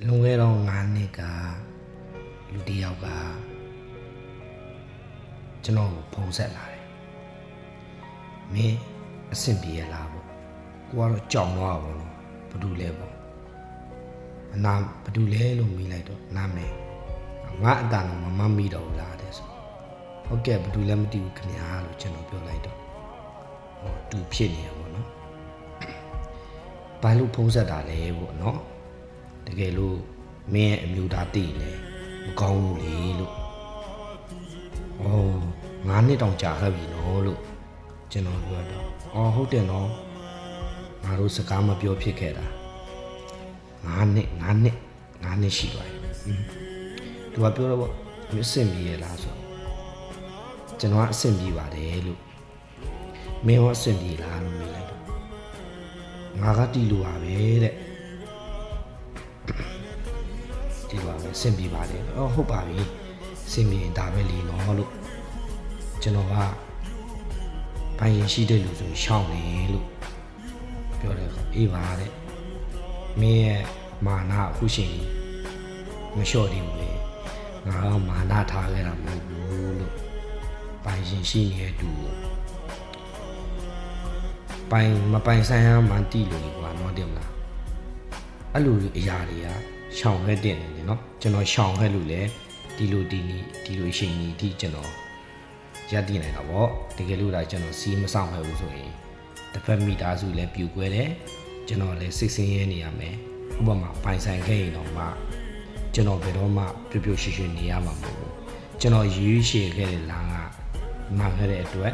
လွန်ခဲ့တော့9နှစ်ကလူတစ်ယောက်ကကျွန်တော်ကိုဖုန်းဆက်လာတယ်မင်းအဆင်ပြေရလားပေါ့ကိုကတော့ကြောင်သွားပါဘောနော်ဘာတူလဲပေါ့အနာဘာတူလဲလို့မေးလိုက်တော့နားမယ်ငါအတန်တော့မမိတော့ဘူးလားတဲ့ဆိုဟုတ်ကဲ့ဘာတူလဲမသိဘူးခင်ဗျာလို့ကျွန်တော်ပြောလိုက်တော့ဟောတူဖြစ်နေရပေါ့နော်ဘာလို့ဖုန်းဆက်တာလဲပေါ့နော်တကယ်လို့မင်းရဲ့အမျိုးသားတည်နေမကောင်းဘူးလေလို့ဩ9နှစ်တောင်ကြာခဲ့ပြီနော်လို့ကျွန်တော်ပြောတော့အော်ဟုတ်တယ်နော်ငါတို့စကားမပြောဖြစ်ခဲ့တာ9နှစ်ရှိသွားပြီသူကပြောတော့ဗောမင်းအဆင်ပြေရလားဆိုကျွန်တော်ကအဆင်ပြေပါတယ်လို့မင်းရောအဆင်ပြေလားလို့မေးလိုက်တော့ငါကတီလိုပါပဲတဲ့ဒီပါပဲအဆင်ပြေပါတယ်အော်ဟုတ်ပါပြီအဆင်ပြေရင်ဒါပဲလီနော်လို့ကျွန်တော်ကဘိုင်ရင်ရှိတဲ့လူဆိုရှောင်းနေလို့ပြောတယ်အေးပါတဲ့မင်းရဲ့မာနအခုရှင်မလျှော့သေးဘူးလေငါကမာနထားခဲ့တာမဟုတ်ဘူးလို့ဘိုင်ရင်ရှိနေတဲ့တူပိုင်မပိုင်ဆိုင်ရမှန်တီလို့ကွာနော်တယ်မလားအဲ့လိုအရာတွေကရှောင်ခဲ့တဲ့နေတယ်နော်ကျွန်တော်ရှောင်ခဲ့လို့လေဒီလိုအချိန်ကြီးဒီကျွန်တော်ရပ်တည်နိုင်တာပေါ့တကယ်လို့ဒါကျွန်တော်စီးမဆောင်ခဲ့ဘူးဆိုရင်တစ်ဖက်မိသားစုလည်းပြူကွဲတယ်ကျွန်တော်လည်းစိတ်ဆင်းရဲနေရမယ်ဥပမာပိုင်ဆိုင်ခဲ့ရင်တော့မှကျွန်တော်ဘယ်တော့မှပြပြရွှေရွှေနေရမှာမဟုတ်ဘူးကျွန်တော်ရွေးရှည်ခဲ့တဲ့လမ်းကမှန်ခဲ့တဲ့အတွက်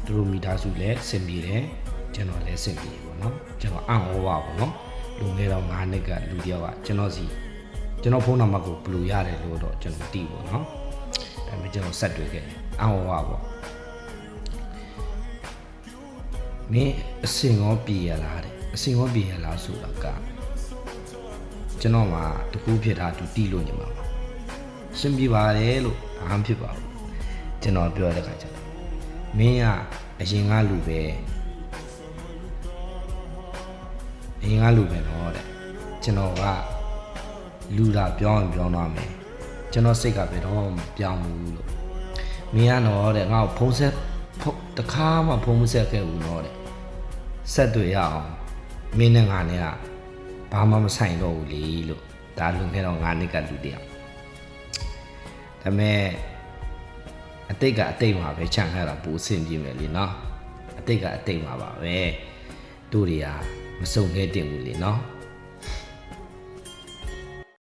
သူတို့မိသားစုလည်းစင်ပြေတယ်ကျွန်တော်လည်းစင်ပြေပေါ့နော်ကျွန်တော်အံ့ဩပါပေါ့နော်လူငယ်တော့9နှစ်ကလူတယောက်ကကျွန်တော်ဖုန်းနံပါတ်ကိုဘယ်လိုရတယ်လို့တော့ကျွန်တော်သိပေါ့နော်ဒါပေမဲ့ကျွန်တော်ဆက်တွေ့ခဲ့တယ်အံ့ဩပါပေါ့မင်းအစင်ရောပြေရလားတဲ့အစင်ရောပြေရလားဆိုတာကကျွန်တော်မှာတကူဖြစ်တာသူတီးလို့နေမှာပါရှင်းပြပါတယ်လို့ဘာမှဖြစ်ပါဘူးကျွန်တော်ပြောတဲ့ခါကျတော့မင်းကအရင်ကလူပဲတော့တဲ့ကျွန်တော်ကလူတာပြောင်းသွားမယ်ကျွန်တော်စိတ်ကဘယ်တော့မှပြောင်းဘူးလို့မင်းကတော့တဲ့ငါ့ကိုဖုန်းဆက်တခါမှဖုန်းမဆက်ခဲ့ဘူးတော့တဲ့ဆက်တွေ့ရအောင်မင်းနဲ့ငါနဲ့ကဘာမှမဆိုင်တော့ဘူးလေလို့ဒါလွန်ခဲ့တော့9နှစ်ကလူတယောက်ဒါပေမဲ့အတိတ်ကအတိတ်မှာပဲခြံခဲ့တာပူအဆင်ပြေမယ်လေနော်အတိတ်ကအတိတ်မှာပါပဲတို့တွေကမစုံခဲ့တင်ဘူးလေနော်